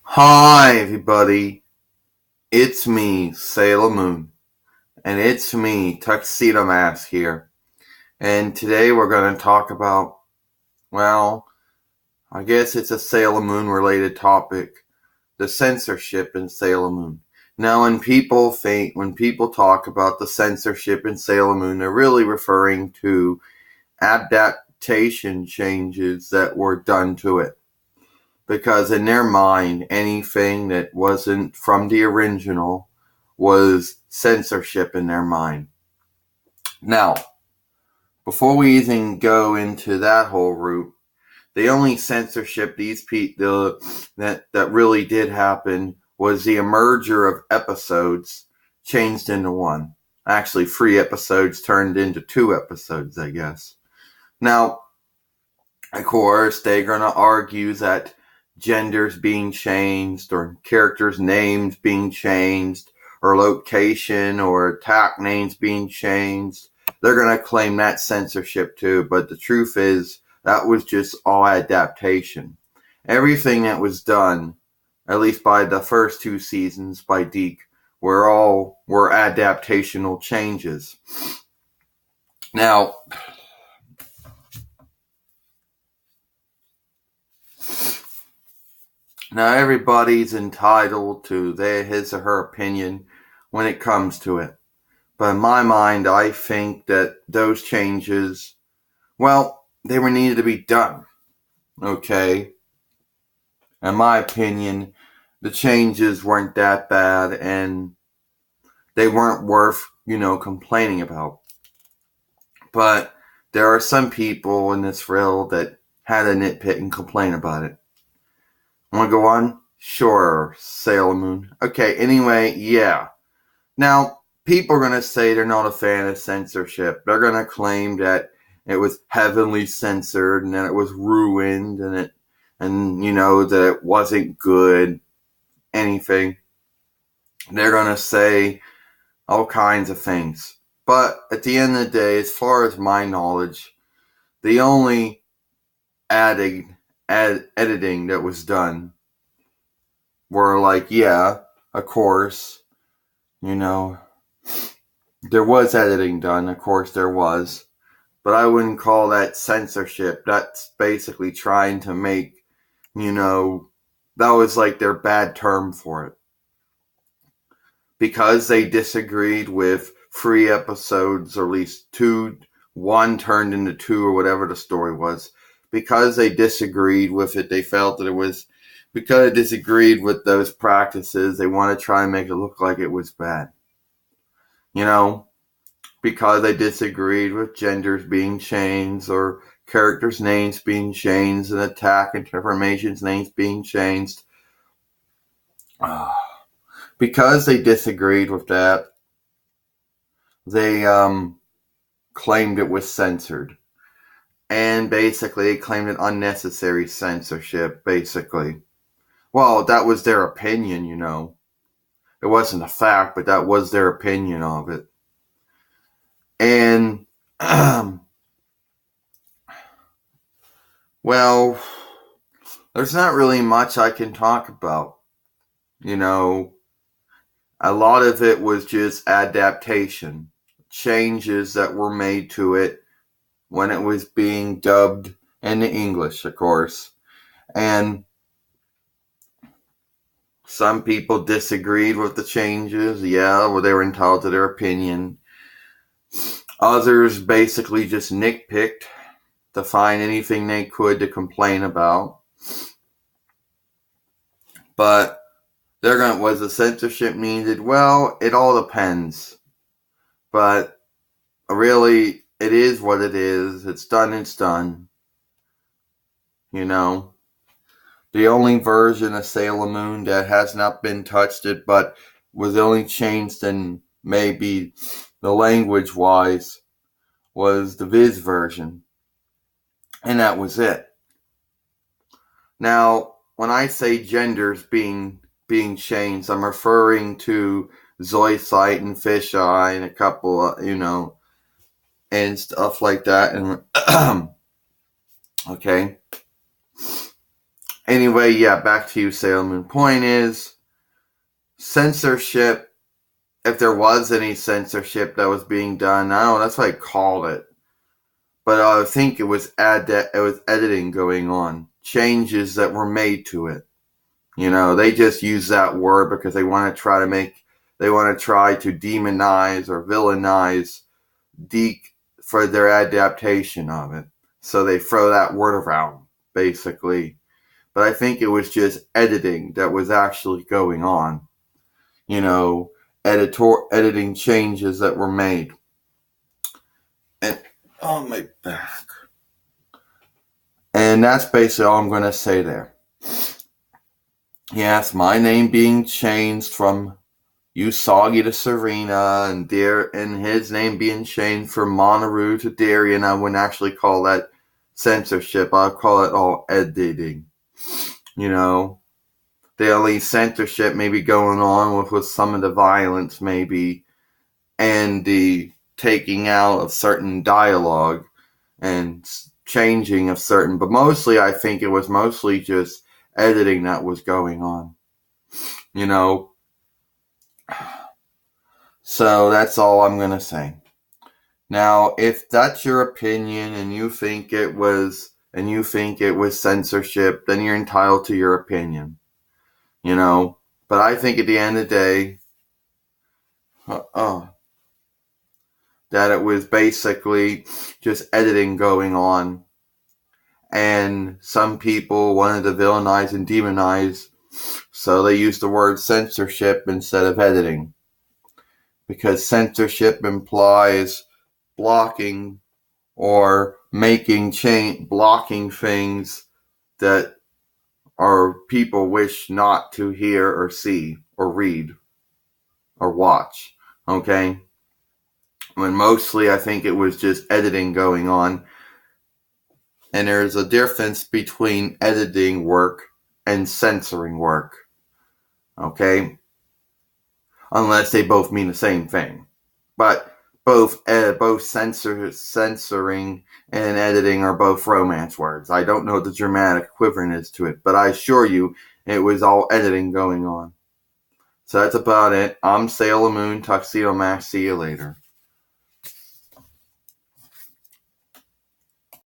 Hi, everybody. It's me, Sailor Moon. And it's me, Tuxedo Mask here. And today we're going to talk about, well, I guess it's a Sailor Moon related topic. The censorship in Sailor Moon. Now, when people talk about the censorship in Sailor Moon, they're really referring to adaptation changes that were done to it. Because in their mind, anything that wasn't from the original was censorship in their mind. Now, before we even go into that whole route, the only censorship that really did happen was the merger of episodes changed into one. Actually, 3 episodes turned into 2 episodes, I guess. Now, of course, they're going to argue that genders being changed or characters' names being changed or location or attack names being changed. They're going to claim that censorship too, but the truth is that was just all adaptation. Everything that was done, at least by the first 2 seasons by Deke, were adaptational changes. Now, everybody's entitled to his or her opinion when it comes to it. But in my mind, I think that those changes, well, they were needed to be done. Okay? In my opinion, the changes weren't that bad and they weren't worth, complaining about. But there are some people in this world that had a nitpick and complain about it. Want to go on? Sure, Sailor Moon. Okay, anyway, yeah. Now, people are going to say they're not a fan of censorship. They're going to claim that it was heavily censored and that it was ruined that it wasn't good, anything. They're going to say all kinds of things. But at the end of the day, as far as my knowledge, the only editing that was done were of course, there was editing done, of course there was, but I wouldn't call that censorship. That's basically trying to make, that was like their bad term for it. Because they disagreed with 3 episodes, or at least 2, 1 turned into 2 or whatever the story was. Because they disagreed with it, they felt that it was, because they disagreed with those practices, they want to try and make it look like it was bad. Because they disagreed with genders being changed or characters' names being changed and attack and transformations' names being changed. Because they disagreed with that, they claimed it was censored. And basically claimed it unnecessary censorship, basically. Well, that was their opinion, It wasn't a fact, but that was their opinion of it. And, well, there's not really much I can talk about. A lot of it was just adaptation. Changes that were made to it when it was being dubbed into English, of course. And some people disagreed with the changes. Yeah, well, they were entitled to their opinion. Others basically just nitpicked to find anything they could to complain about. But was the censorship needed? Well, it all depends. But really, it is what it is. It's done, it's done. The only version of Sailor Moon that has not been touched but was only changed in maybe the language-wise was the Viz version. And that was it. Now, when I say genders being changed, I'm referring to Zoisite and Fisheye and a couple, and stuff like that. And okay. Anyway, yeah, back to you, Sailor Moon. Point is, censorship, if there was any censorship that was being done, I don't know, that's what I called it. But I think it was editing going on. Changes that were made to it. They just use that word because they want to try to demonize or villainize Deke for their adaptation of it. So they throw that word around, basically. But I think it was just editing that was actually going on. Editing changes that were made. And, oh, my back. And that's basically all I'm going to say there. Yes, my name being changed from Usagi to Serena, and his name being changed from Monaru to Darien. I wouldn't actually call that censorship. I'd call it all editing. The only censorship maybe going on with some of the violence maybe, and the taking out of certain dialogue and changing of certain, but mostly I think it was mostly just editing that was going on. So that's all I'm going to say. Now, if that's your opinion and you think it was censorship, then you're entitled to your opinion. But I think at the end of the day, that it was basically just editing going on. And some people wanted to villainize and demonize, so they used the word censorship instead of editing. Because censorship implies blocking or blocking things that our people wish not to hear or see or read or watch. Okay? When mostly I think it was just editing going on. And there's a difference between editing work and censoring work. Okay? Unless they both mean the same thing. But both censoring and editing are both romance words. I don't know what the dramatic equivalent is to it, but I assure you it was all editing going on. So that's about it. I'm Sailor Moon, Tuxedo Max. See you later.